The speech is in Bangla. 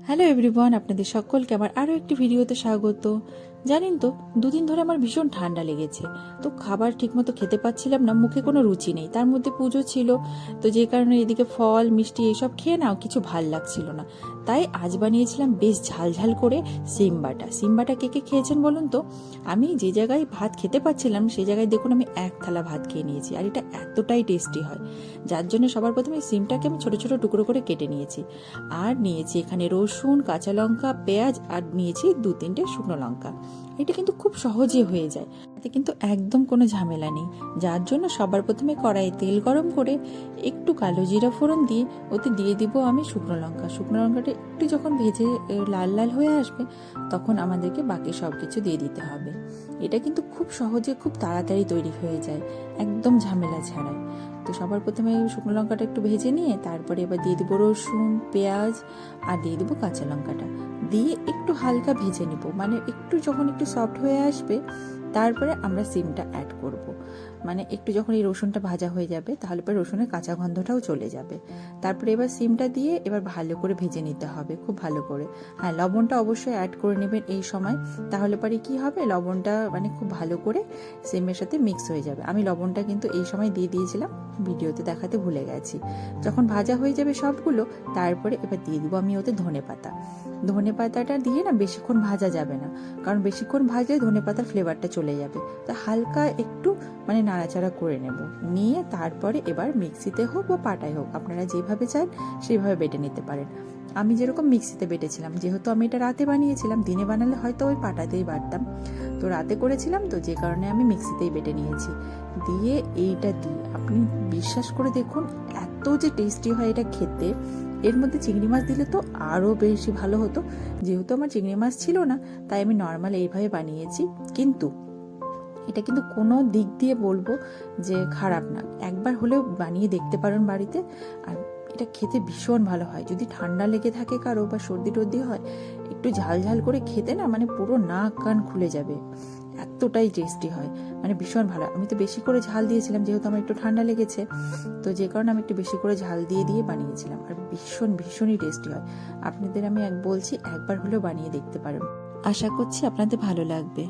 হ্যালো এভরিওয়ান, আপনাদের সকলকে আমার আরও একটি ভিডিওতে স্বাগত। জানেন তো, দুদিন ধরে আমার ভীষণ ঠান্ডা লেগেছে, তো খাবার ঠিকমতো খেতে পাচ্ছিলাম না, মুখে কোনো রুচি নেই। তার মধ্যে পুজো ছিল, তো যে কারণে এদিকে ফল মিষ্টি এইসব খেয়ে নাও কিছু ভাল লাগছিল না। তাই আজ বানিয়েছিলাম বেশ ঝালঝাল করে সিম বাটা। সিম বাটা কে কে খেয়েছেন বলুন তো? আমি যে জায়গায় ভাত খেতে পাচ্ছিলাম সেই জায়গায় দেখুন আমি এক থালা ভাত খেয়ে নিয়েছি, আর এটা এতটাই টেস্টি হয়, যার জন্য সবার প্রথমে সিমটাকে আমি ছোট ছোট টুকরো করে কেটে নিয়েছি। আর নিয়েছি এখানে রসুন, কাঁচা লঙ্কা, পেঁয়াজ, আর নিয়েছি 2-3টে শুকনো লঙ্কা। এটা কিন্তু খুব সহজে হয়ে যায়, এতে কিন্তু একদম কোনো ঝামেলা নেই। যার জন্য সবার প্রথমে কড়াইয়ে তেল গরম করে একটু কালো জিরা ফোড়ন দিয়ে ওতে দিয়ে দিব আমি শুকনো লঙ্কা। শুকনো লঙ্কাটা একটু যখন ভেজে লাল লাল হয়ে আসবে, তখন আমাদেরকে বাকি সব কিছু দিয়ে দিতে হবে। এটা কিন্তু খুব সহজে খুব তাড়াতাড়ি তৈরি হয়ে যায়, একদম ঝামেলা ছাড়াই। তো সবার প্রথমে শুকনো লঙ্কাটা একটু ভেজে নিয়ে তারপরে এবার দিয়ে দেবো রসুন, পেঁয়াজ, আর দিয়ে দেবো কাঁচা লঙ্কাটা, দিয়ে একটু হালকা ভেজে নেব। মানে একটু যখন একটু সফট হয়ে আসবে, তারপরে আমরা সিমটা অ্যাড করব। মানে একটু যখন এই রসুনটা ভাজা হয়ে যাবে, তাহলে পরে রসুনের কাঁচা গন্ধটাও চলে যাবে। তারপরে এবার সিমটা দিয়ে এবার ভালো করে ভেজে নিতে হবে, খুব ভালো করে। হ্যাঁ, লবণটা অবশ্যই অ্যাড করে নেবেন এই সময়, তাহলে পরে কি হবে, লবণটা মানে খুব ভালো করে সিমের সাথে মিক্স হয়ে যাবে। আমি লবণটা কিন্তু এই সময় দিয়ে দিয়েছিলাম, ভিডিওতে দেখাতে ভুলে গেছি। যখন ভাজা হয়ে যাবে সবগুলো, তারপরে এবার দিয়ে দিব আমি ওতে ধনে পাতা। ধনে পাতাটা দিয়ে না বেশিক্ষণ ভাজা যাবে না, কারণ বেশিক্ষণ ভাজলে ধনে পাতার ফ্লেভারটা চলে যাবে। তো হালকা একটু মানে নাড়াচাড়া করে নেব, নিয়ে তারপরে এবার মিক্সিতে হোক বা পাটায় হোক, আপনারা যেভাবে চান সেভাবে বেটে নিতে পারেন। আমি যেরকম মিক্সিতে বেটেছিলাম, যেহেতু আমি এটা রাতে বানিয়েছিলাম, দিনে বানালে হয়তো ওই পাটাতেই বাটতাম, তো রাতে করেছিলাম তো যে কারণে আমি মিক্সিতেই বেটে নিয়েছি। দিয়ে এইটা দিয়ে আপনি বিশ্বাস করে দেখুন, এত যে টেস্টি হয় এটা খেতে। এর মধ্যে চিংড়ি মাছ দিলে তো আরও বেশি ভালো হতো, যেহেতু আমার চিংড়ি মাছ ছিল না, তাই আমি নর্মাল এইভাবে বানিয়েছি। কিন্তু এটা কিন্তু কোনো দিক দিয়ে বলবো যে খারাপ না, একবার হলেও বানিয়ে দেখতে পারেন বাড়িতে। আর এটা খেতে ভীষণ ভালো হয়। যদি ঠান্ডা লেগে থাকে কারো বা সর্দি টর্দি হয়, একটু ঝাল ঝাল করে খেতে না মানে পুরো নাক কান খুলে যাবে, এতটাই টেস্টি হয়, মানে ভীষণ ভালো। আমি তো বেশি করে ঝাল দিয়েছিলাম, যেহেতু আমার একটু ঠান্ডা লেগেছে, তো যে কারণে আমি একটু বেশি করে ঝাল দিয়ে দিয়ে বানিয়েছিলাম। আর ভীষণই টেস্টি হয়। আপনাদের আমি বলছি একবার হলেও বানিয়ে দেখতে পারেন, আশা করছি আপনাদের ভালো লাগবে।